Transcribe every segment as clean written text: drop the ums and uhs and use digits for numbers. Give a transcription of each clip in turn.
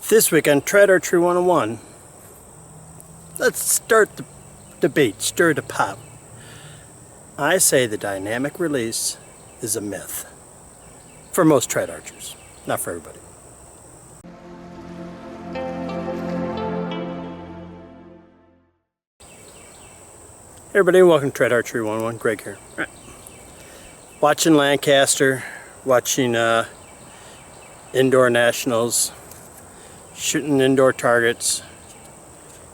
This week on Trad Archery 101, let's start the debate, stir the pot. I say the dynamic release is a myth. For most trad archers, not for everybody. Hey everybody, welcome to Trad Archery 101. Greg here. All right. Watching Lancaster, watching indoor nationals, shooting indoor targets,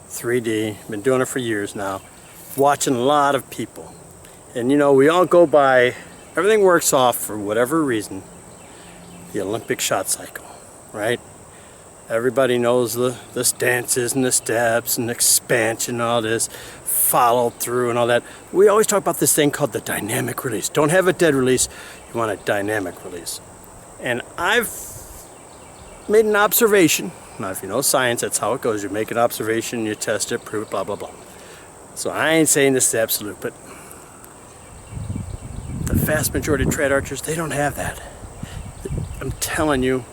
3D, been doing it for years now, watching a lot of people. And you know, we all go by, everything works off for whatever reason, the Olympic shot cycle, right? Everybody knows the stances and the steps and expansion and all this, followed through and all that. We always talk about this thing called the dynamic release. Don't have a dead release, you want a dynamic release. And I've made an observation. Now, if you know science, that's how it goes. You make an observation, you test it, prove it, blah, blah, blah. So I ain't saying this is absolute, but the vast majority of trad archers, they don't have that. I'm telling you.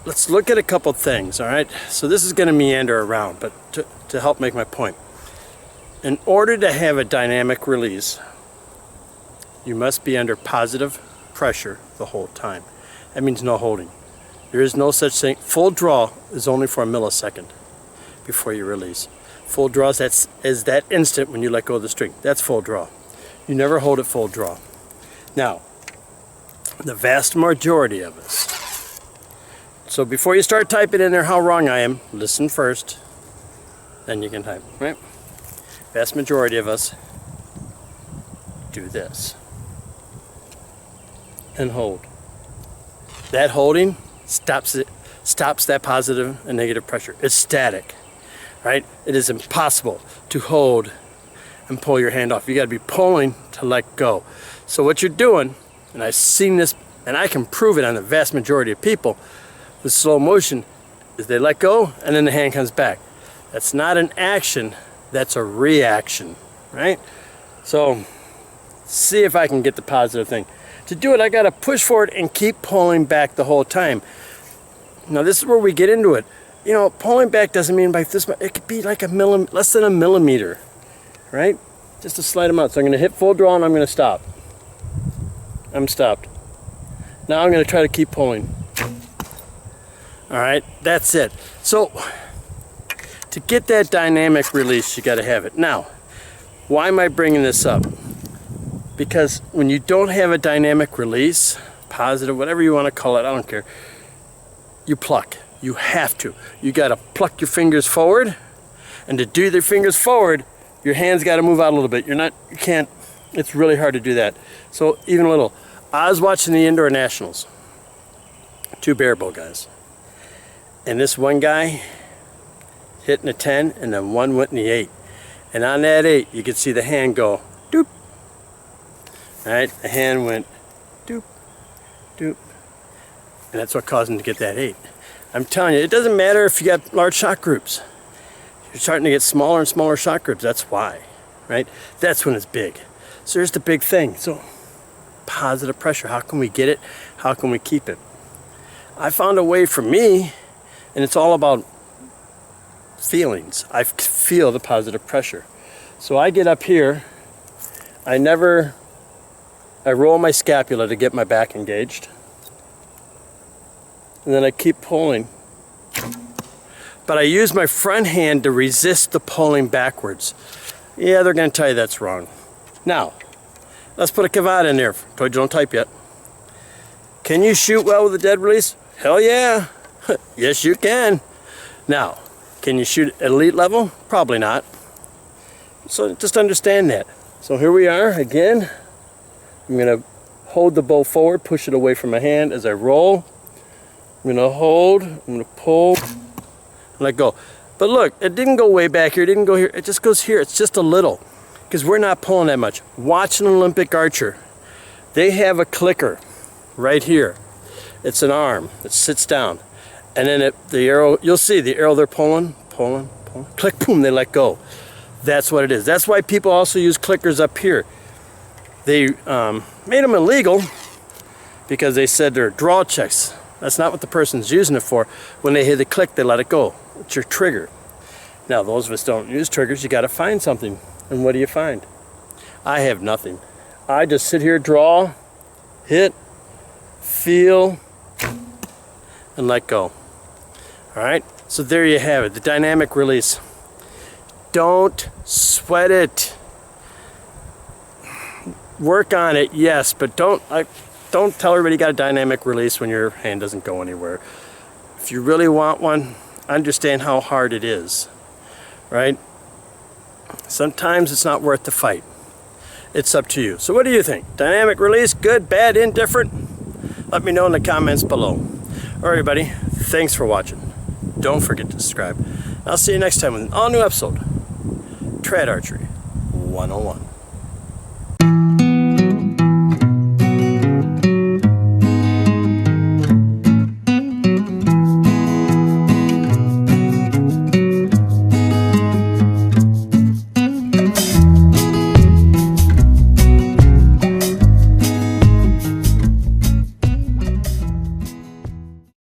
Let's look at a couple things, all right? So this is going to meander around, but to help make my point. In order to have a dynamic release, you must be under positive pressure the whole time. That means no holding. There is no such thing. Full draw is only for a millisecond before you release. Full draw is that instant when you let go of the string. That's full draw. You never hold it full draw. Now, the vast majority of us. So before you start typing in there how wrong I am, listen first, then you can type, right? Vast majority of us do this and hold. That holding stops that positive and negative pressure. It's static, right? It is impossible to hold and pull your hand off. You got to be pulling to let go. So what you're doing, and I've seen this, and I can prove it on the vast majority of people with slow motion, is they let go and then the hand comes back. That's not an action, that's a reaction, right? So see if I can get the positive thing. To do it, I got to push forward and keep pulling back the whole time. Now this is where we get into it. You know, pulling back doesn't mean by this much. It could be like less than a millimeter, right? Just a slight amount. So I'm going to hit full draw and I'm going to stop. I'm stopped. Now I'm going to try to keep pulling. All right, that's it. So to get that dynamic release, you got to have it. Now, why am I bringing this up? Because when you don't have a dynamic release, positive, whatever you want to call it, I don't care, you pluck. You have to. You got to pluck your fingers forward, and to do your fingers forward, your hands got to move out a little bit. You can't, it's really hard to do that. So even a little. I was watching the indoor nationals, 2 barebow guys, and this one guy hitting a 10, and then one went in the 8. And on that 8, you could see the hand go, doop. All right, the hand went doop, doop. And that's what caused him to get that 8. I'm telling you, it doesn't matter if you got large shot groups. You're starting to get smaller and smaller shot groups. That's why, right? That's when it's big. So here's the big thing. So positive pressure, how can we get it? How can we keep it? I found a way for me, and it's all about feelings. I feel the positive pressure. So I get up here, I roll my scapula to get my back engaged. And then I keep pulling. But I use my front hand to resist the pulling backwards. Yeah, they're going to tell you that's wrong. Now, let's put a caveat in there. Told you don't type yet. Can you shoot well with a dead release? Hell yeah. Yes, you can. Now, can you shoot at elite level? Probably not. So just understand that. So here we are again. I'm going to hold the bow forward, push it away from my hand as I roll. I'm going to hold, I'm going to pull, let go. But look, it didn't go way back here, it didn't go here, it just goes here. It's just a little, because we're not pulling that much. Watch an Olympic archer. They have a clicker right here. It's an arm that sits down. And then the arrow, you'll see the arrow they're pulling, click, boom, they let go. That's what it is. That's why people also use clickers up here. They made them illegal because they said they're draw checks. That's not what the person's using it for. When they hit the click, they let it go. It's your trigger. Now, those of us don't use triggers, you got to find something. And what do you find? I have nothing. I just sit here, draw, hit, feel, and let go. All right, so there you have it, the dynamic release. Don't sweat it. Work on it, yes, but don't tell everybody you got a dynamic release when your hand doesn't go anywhere. If you really want one, understand how hard it is, right? Sometimes it's not worth the fight. It's up to you. So what do you think? Dynamic release, good, bad, indifferent? Let me know in the comments below. All right, everybody, thanks for watching. Don't forget to subscribe. I'll see you next time with an all-new episode, Trad Archery 101.